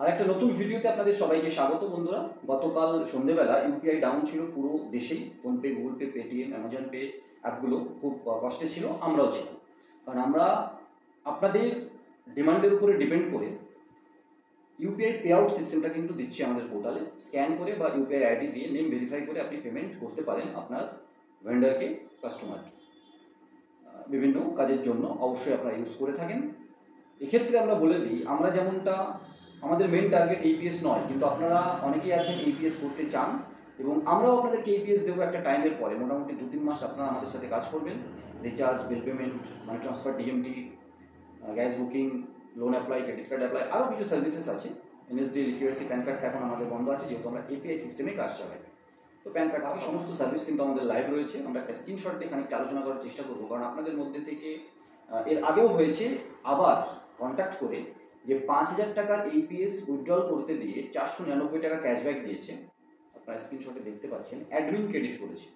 আরেকটা নতুন ভিডিওতে আপনাদের সবাইকে স্বাগত বন্ধুরা। গতকাল সন্ধেবেলা ইউপিআই ডাউন ছিল পুরো দেশেই। PhonePe, Google pay, Paytm, Amazon pay অ্যাপগুলো খুব কষ্টে ছিল, আমরাও ছিলাম। কারণ আমরা আপনাদের ডিমান্ডের উপরে ডিপেন্ড করে ইউপিআই পে আউট সিস্টেমটা কিন্তু দিচ্ছি আমাদের পোর্টালে। স্ক্যান করে বা ইউপিআই আইডি দিয়ে নেম ভেরিফাই করে আপনি পেমেন্ট করতে পারেন আপনার ভেন্ডারকে, কাস্টমারকে। বিভিন্ন কাজের জন্য অবশ্যই আপনারা ইউজ করে থাকেন। এক্ষেত্রে আমরা বলে দিই, আমরা যেমনটা আমাদের মেন টার্গেট ইপিএস নয়, কিন্তু আপনারা অনেকেই আছেন ইপিএস করতে চান এবং আমরাও আপনাদেরকে ইপিএস দেবো একটা টাইমের পরে। মোটামুটি 2-3 মাস আপনারা আমাদের সাথে কাজ করবেন। Recharge, bill payment, money transfer, DMT, gas booking, loan apply, credit card apply, আরও কিছু সার্ভিসেস আছে। এনএসডি, লিকিউরেসি, প্যান কার্ডটা এখন আমাদের বন্ধ আছে যেহেতু আমরা এপিআই সিস্টেমে কাজ চালাই। তো প্যান কার্ড বাকি সমস্ত সার্ভিস কিন্তু আমাদের লাইভ রয়েছে। আমরা একটা স্ক্রিনশট দিয়ে খানিকটা আলোচনা করার চেষ্টা করবো, কারণ আপনাদের মধ্যে থেকে এর আগেও হয়েছে আবার কন্ট্যাক্ট করে যে 5,000 টাকার এইপিএস উইথড্রল করতে দিয়ে 499 টাকা ক্যাশব্যাক দিয়েছে। আপনারা স্ক্রিনশটে দেখতে পাচ্ছেন, অ্যাডমিন ক্রেডিট করেছে।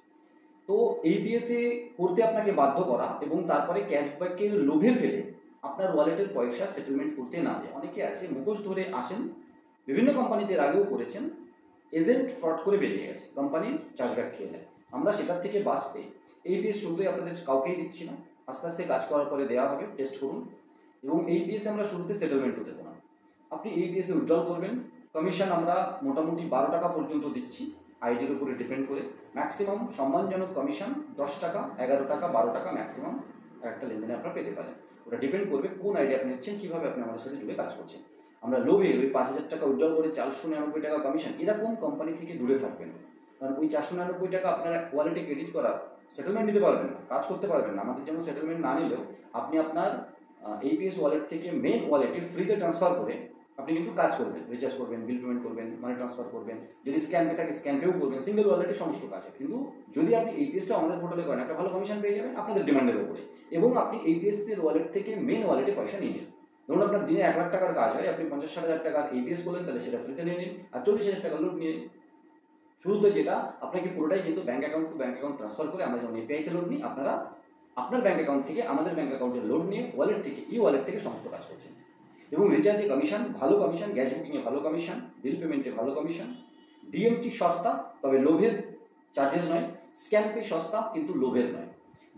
তো এইপিএসে করতে আপনাকে বাধ্য করা এবং তারপরে ক্যাশব্যাকের লোভে ফেলে আপনার ওয়ালেটের পয়সা সেটেলমেন্ট করতে না দেয়। অনেকে আছে মুখোশ ধরে আসেন, বিভিন্ন কোম্পানিতে এর আগেও করেছেন, এজেন্ট ফ্রড করে বেরিয়ে গেছে, কোম্পানির চার্জব্যাক খেয়ে নেয়। আমরা সেটার থেকে বাঁচতে এইপিএস শুরুতেই আপনাদের কাউকেই দিচ্ছি না, আস্তে আস্তে কাজ করার পরে দেওয়া হবে, টেস্ট করুন। এবং এইপিএসে আমরা শুরুতে সেটেলমেন্টও দেবো না। আপনি এইপিএসে উইথড্রল করবেন, কমিশন আমরা মোটামুটি 12 টাকা পর্যন্ত দিচ্ছি, আইডির উপরে ডিপেন্ড করে। ম্যাক্সিমাম সম্মানজনক কমিশন 10 টাকা, 11 টাকা, 12 টাকা ম্যাক্সিমাম একটা লেনদেনে আপনারা পেতে পারেন। ওটা ডিপেন্ড করবে কোন আইডি আপনি নিচ্ছেন, কীভাবে আপনি আমাদের সাথে জুড়ে কাজ করছেন। আমরা লোভে ওই 5,000 টাকা উইথড্রল করে 499 টাকা কমিশন, এরকম কোম্পানি থেকে দূরে থাকবেন। কারণ ওই 499 টাকা আপনার ওয়ালেটে ক্রেডিট করা, সেটেলমেন্ট নিতে পারবেন না, কাজ করতে পারবেন না। আমাদের যেমন সেটেলমেন্ট না নিলেও আপনি আপনার এইপিএস ওয়ালেট থেকে মেন ওয়ালেটে ফ্রিতে ট্রান্সফার করে আপনি কিন্তু কাজ করবেন, রিচার্জ করবেন, বিল পেমেন্ট করবেন, মানি ট্রান্সফার করবেন, যদি স্ক্যান পে থাকে স্ক্যান পেও করবেন, সিঙ্গেল ওয়ালেটে সমস্ত কাজ হয়। কিন্তু যদি আপনি এইপিএসটা আমাদের পোর্টালে করেন, একটা ভালো কমিশন পেয়ে যাবেন আপনাদের ডিমান্ডের উপরে, এবং আপনি এইপিএস এর ওয়ালেট থেকে মেন ওয়ালেটে পয়সা নিয়ে নিন। ধরুন আপনার দিনে 1 লাখ টাকার কাজ হয়, আপনি 50-60 হাজার টাকার এইপিএস করলেন, তাহলে সেটা ফ্রিতে নিয়ে নিন, আর 40,000 টাকা লোড নিয়ে নিন। শুরুতে যেটা আপনাকে পুরোটাই কিন্তু bank account two bank account transfer করে, আমরা যেমন এপিআইতে লোড নিই, আপনারা আপনার ব্যাঙ্ক অ্যাকাউন্ট থেকে আমাদের ব্যাঙ্ক অ্যাকাউন্টে লোড নিয়ে ওয়ালেট থেকে ওয়ালেট থেকে সমস্ত কাজ করছেন। এবং রিচার্জে কমিশন ভালো কমিশন, গ্যাস বুকিংয়ে ভালো কমিশন, বিল পেমেন্টে ভালো কমিশন, ডিএমটি সস্তা তবে লোভের চার্জেস নয়, স্ক্যান পে সস্তা কিন্তু লোভের নয়।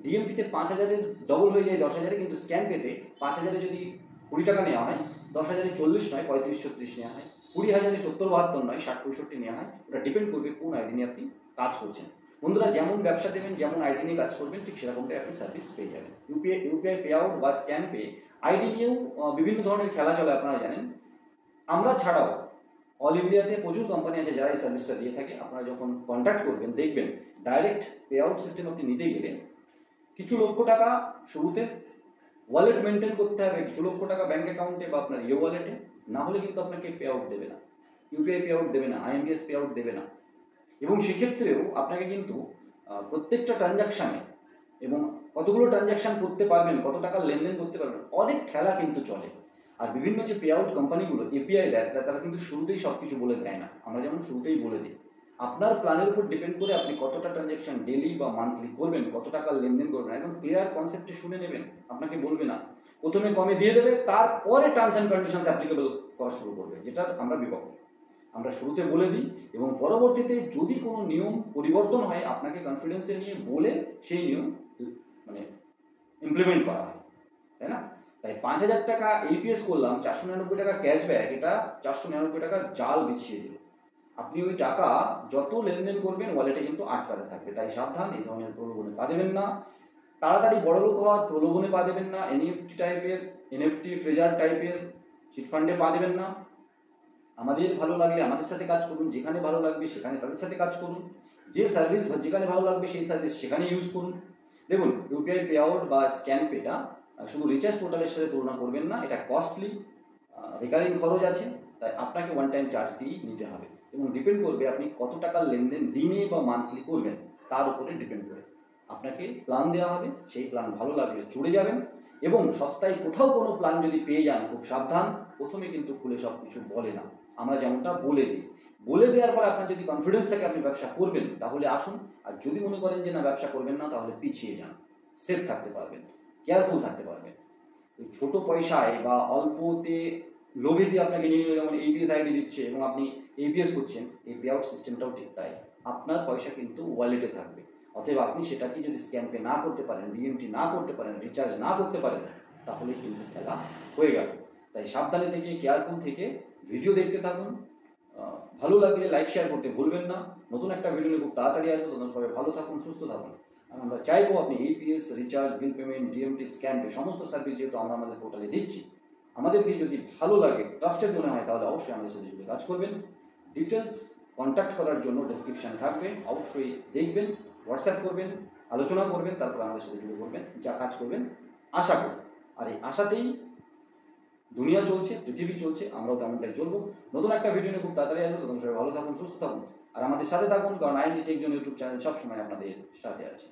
ডিএমটিতে 5,000-এর ডবল হয়ে যায় 10,000-এ, কিন্তু স্ক্যান পেতে 5,000-এ যদি 20 টাকা নেওয়া হয়, 10,000-এ 40 নয় 35-36 নেওয়া হয়, 20,000-এ 70-72 নয় 60-65 নেওয়া হয়। ওটা ডিপেন্ড করবে কোন আইডি নিয়ে আপনি কাজ করছেন। বন্ধুরা, যেমন ব্যবসা দেবেন, যেমন আইডি নিয়ে কাজ করবেন, ঠিক সেরকমটাই আপনি সার্ভিস পেয়ে যাবেন। ইউপিআই পে আউট বা স্ক্যান পে আইডি নিয়েও বিভিন্ন ধরনের খেলা চলে, আপনারা জানেন। আমরা ছাড়াও অল ইন্ডিয়াতে প্রচুর কোম্পানি আছে যারা এই সার্ভিসটা দিয়ে থাকে। আপনারা যখন কন্ট্যাক্ট করবেন দেখবেন ডাইরেক্ট পে আউট সিস্টেম আপনি নিতে গেলে কিছু লক্ষ টাকা শুরুতে ওয়ালেট মেনটেন করতে হবে, কিছু লক্ষ টাকা ব্যাঙ্ক অ্যাকাউন্টে বা আপনার ওয়ালেটে, না হলে কিন্তু আপনাকে পে আউট দেবে না, ইউপিআই পে আউট দেবে না, আইএমপিএস পে আউট দেবে না। এবং সেক্ষেত্রেও আপনাকে কিন্তু প্রত্যেকটা ট্রানজাকশানে এবং কতগুলো ট্রানজাকশান করতে পারবেন, কত টাকার লেনদেন করতে পারবেন, অনেক খেলা কিন্তু চলে। আর বিভিন্ন যে পে আউট কোম্পানিগুলো এপিআই দেয়, তারা কিন্তু শুরুতেই সব কিছু বলে দেয় না, আমরা যেমন শুরুতেই বলে দিই। আপনার প্ল্যানের উপর ডিপেন্ড করে আপনি কতটা ট্রানজাকশন ডেলি বা মান্থলি করবেন, কত টাকার লেনদেন করবেন, একদম ক্লিয়ার কনসেপ্টে শুনে নেবেন। আপনাকে বলবে না, প্রথমে কমে দিয়ে দেবে, তারপরে টার্মস অ্যান্ড কন্ডিশনস অ্যাপ্লিকেবল করা শুরু করবে, যেটার আমরা বিপক্ষে। আমরা শুরুতে বলে দিই এবং পরবর্তীতে যদি কোনো নিয়ম পরিবর্তন হয় আপনাকে কনফিডেন্সে নিয়ে বলে সেই নিয়ম মানে ইমপ্লিমেন্ট করা হয়, তাই না? তাই 5,000 টাকা এইপিএস করলাম, 499 টাকা ক্যাশব্যাক, এটা 499 টাকা জাল বিছিয়ে দিল। আপনি ওই টাকা যত লেনদেন করবেন ওয়ালেটে কিন্তু আটকাতে থাকবে। তাই সাবধান, এই ধরনের প্রলোভনে পা দেবেন না। তাড়াতাড়ি বড়লোক হওয়ার প্রলোভনে পা দেবেন না। এনএফটি ট্রেজার টাইপের চিটফান্ডে পা দেবেন না। আমাদের ভালো লাগলে আমাদের সাথে কাজ করুন, যেখানে ভালো লাগবে সেখানে তাদের সাথে কাজ করুন, যে সার্ভিস যেখানে ভালো লাগবে সেই সার্ভিস সেখানে ইউজ করুন। দেখুন, ইউপিআই পে আউট বা স্ক্যান পেটা শুধু রিচার্জ পোর্টালের সাথে তুলনা করবেন না, এটা কস্টলি, রিকারিং খরচ আছে, তাই আপনাকে ওয়ান টাইম চার্জ দিয়েই নিতে হবে। এবং ডিপেন্ড করবে আপনি কত টাকার লেনদেন দিনে বা মান্থলি করবেন তার উপরে ডিপেন্ড করে আপনাকে প্ল্যান দেওয়া হবে। সেই প্ল্যান ভালো লাগলে চড়ে যাবেন, এবং সস্তায় কোথাও কোনো প্ল্যান যদি পেয়ে যান খুব সাবধান, প্রথমে কিন্তু খুলে সব কিছু বলে না, আমরা যেমনটা বলে দিই। বলে দেওয়ার পর আপনার যদি কনফিডেন্স থাকে আপনি ব্যবসা করবেন, তাহলে আসুন। আর যদি মনে করেন যে না ব্যবসা করবেন না, তাহলে পিছিয়ে যান। সেফ থাকতে পারবেন, কেয়ারফুল থাকতে পারবেন। ওই ছোটো পয়সায় বা অল্পতে লোভে দিয়ে আপনাকে নিয়ে নিল, যেমন এপিএস আইডি দিচ্ছে এবং আপনি এপিএস করছেন, এই পে আউট সিস্টেমটাও ঠিক তাই। আপনার পয়সা কিন্তু ওয়ালেটে থাকবে, অতএব আপনি সেটাকে যদি স্ক্যান পে না করতে পারেন, ডিএমটি না করতে পারেন, রিচার্জ না করতে পারেন, তাহলে কিন্তু খেলা হয়ে গেল। তাই সাবধানে থেকে, কেয়ারফুল থেকে ভিডিও দেখতে থাকুন। ভালো লাগলে লাইক শেয়ার করতে ভুলবেন না। নতুন একটা ভিডিও নিয়ে খুব তাড়াতাড়ি আসবো, তখন সবাই ভালো থাকুন, সুস্থ থাকুন। আর আমরা চাইবো আপনি APS, recharge, bill payment, DMT, scan pay সমস্ত সার্ভিস যেহেতু আমরা আমাদের পোর্টালে দিচ্ছি, আমাদেরকে যদি ভালো লাগে, ট্রাস্টেড মনে হয়, তাহলে অবশ্যই আমাদের সাথে জুড়ে কাজ করবেন। ডিটেলস কন্ট্যাক্ট করার জন্য ডেসক্রিপশানে থাকবে, অবশ্যই দেখবেন, হোয়াটসঅ্যাপ করবেন, আলোচনা করবেন, তারপর আমাদের সাথে জুড়ে করবেন, যা কাজ করবেন আশা করি। আর এই আশাতেই দুনিয়া চলছে, পৃথিবী চলছে, আমরাও তেমনটাই চলবো। নতুন একটা ভিডিও নিয়ে খুব তাড়াতাড়ি আসবো, তখন সবাই ভালো থাকুন, সুস্থ থাকুন, আর আমাদের সাথে থাকুন, কারণ IND tech zone YouTube channel সবসময় আপনাদের সাথে আছে।